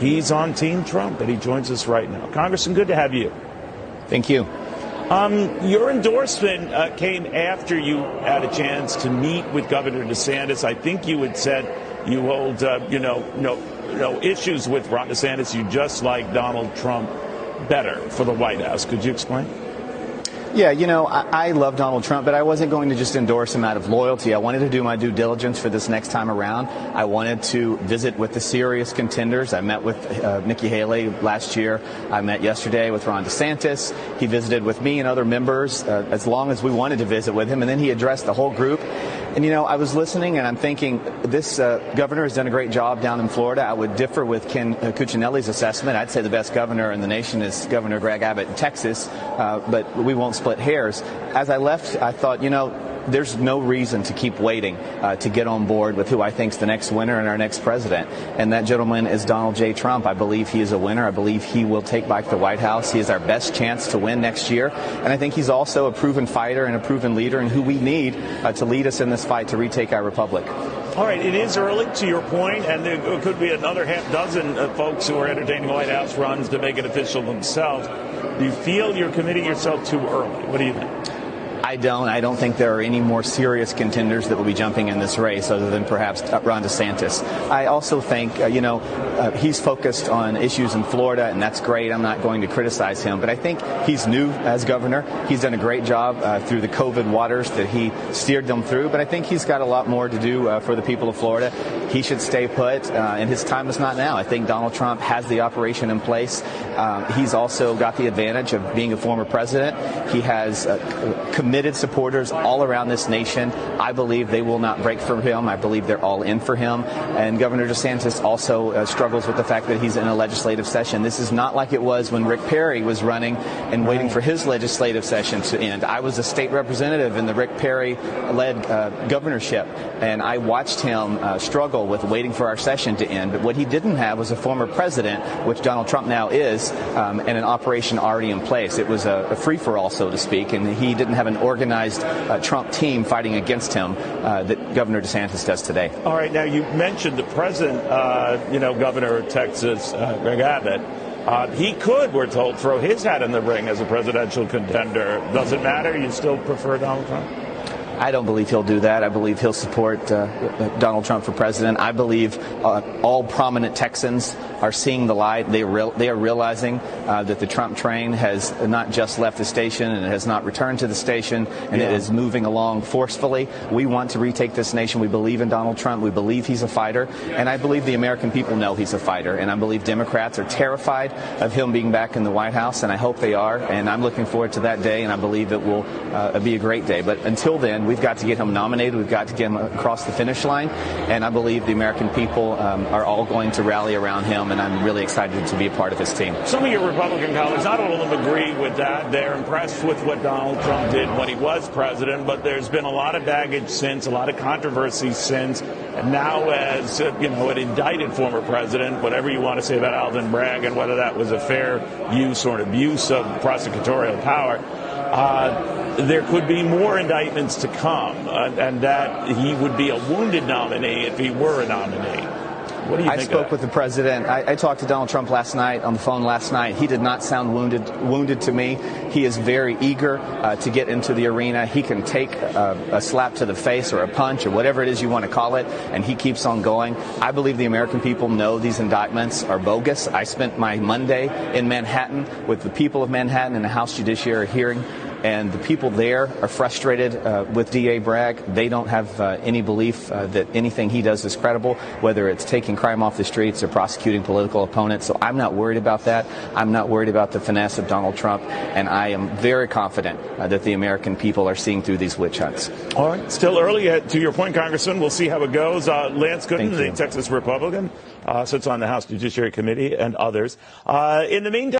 He's on Team Trump, and he joins us right now. Congressman, good to have you. Thank you. Your endorsement came after you had a chance to meet with Governor DeSantis. I think you had said you hold, no issues with Ron DeSantis. You just like Donald Trump better for the White House. Could you explain? Yeah, I love Donald Trump, but I wasn't going to just endorse him out of loyalty. I wanted to do my due diligence for this next time around. I wanted to visit with the serious contenders. I met with Nikki Haley last year. I met yesterday with Ron DeSantis. He visited with me and other members as long as we wanted to visit with him, and then he addressed the whole group. And, I was listening, and I'm thinking, this governor has done a great job down in Florida. I would differ with Ken Cuccinelli's assessment. I'd say the best governor in the nation is Governor Greg Abbott in Texas, but we won't split hairs. As I left, I thought, there's no reason to keep waiting to get on board with who I think is the next winner and our next president. And that gentleman is Donald J. Trump. I believe he is a winner. I believe he will take back the White House. He is our best chance to win next year. And I think he's also a proven fighter and a proven leader and who we need to lead us in this fight to retake our republic. All right, it is early, to your point, and there could be another half dozen folks who are entertaining White House runs to make it official themselves. Do you feel you're committing yourself too early? What do you think? I don't think there are any more serious contenders that will be jumping in this race other than perhaps Ron DeSantis. I also think, he's focused on issues in Florida, and that's great. I'm not going to criticize him, but I think he's new as governor. He's done a great job through the COVID waters that he steered them through, but I think he's got a lot more to do for the people of Florida. He should stay put, and his time is not now. I think Donald Trump has the operation in place. He's also got the advantage of being a former president. He has committed supporters all around this nation. I believe they will not break from him. I believe they're all in for him. And Governor DeSantis also struggles with the fact that he's in a legislative session. This is not like it was when Rick Perry was running and waiting for his legislative session to end. I was a state representative in the Rick Perry-led governorship, and I watched him struggle with waiting for our session to end. But what he didn't have was a former president, which Donald Trump now is, and an operation already in place. It was a free-for-all, so to speak, and he didn't have an organized Trump team fighting against him that Governor DeSantis does today. All right. Now, you mentioned the present, governor of Texas, Greg Abbott. He could, we're told, throw his hat in the ring as a presidential contender. Does it matter? You still prefer Donald Trump? I don't believe he'll do that. I believe he'll support Donald Trump for president. I believe all prominent Texans are seeing the light. They are realizing that the Trump train has not just left the station and it has not returned to the station, and it is moving along forcefully. We want to retake this nation. We believe in Donald Trump. We believe he's a fighter, and I believe the American people know he's a fighter, and I believe Democrats are terrified of him being back in the White House, and I hope they are, and I'm looking forward to that day, and I believe it will be a great day. But until then, we've got to get him nominated. We've got to get him across the finish line, and I believe the American people are all going to rally around him, and I'm really excited to be a part of his team. Some of your Republican colleagues, not all of them agree with that. They're impressed with what Donald Trump did when he was president, but there's been a lot of baggage since, a lot of controversy since, and now as, an indicted former president, whatever you want to say about Alvin Bragg and whether that was a fair use or an abuse of prosecutorial power, there could be more indictments to come, and that he would be a wounded nominee if he were a nominee. What do you think? I spoke with the president. I talked to Donald Trump last night on the phone last night. He did not sound wounded to me. He is very eager to get into the arena. He can take a slap to the face or a punch or whatever it is you want to call it, and he keeps on going. I believe the American people know these indictments are bogus. I spent my Monday in Manhattan with the people of Manhattan in the House Judiciary hearing, and the people there are frustrated with D.A. Bragg. They don't have any belief that anything he does is credible, whether it's taking crime off the streets or prosecuting political opponents. So I'm not worried about that. I'm not worried about the finesse of Donald Trump, and I am very confident that the American people are seeing through these witch hunts. All right. Still early. To your point, Congressman, we'll see how it goes. Lance Gooden, the Texas Republican, sits on the House Judiciary Committee, and others. In the meantime,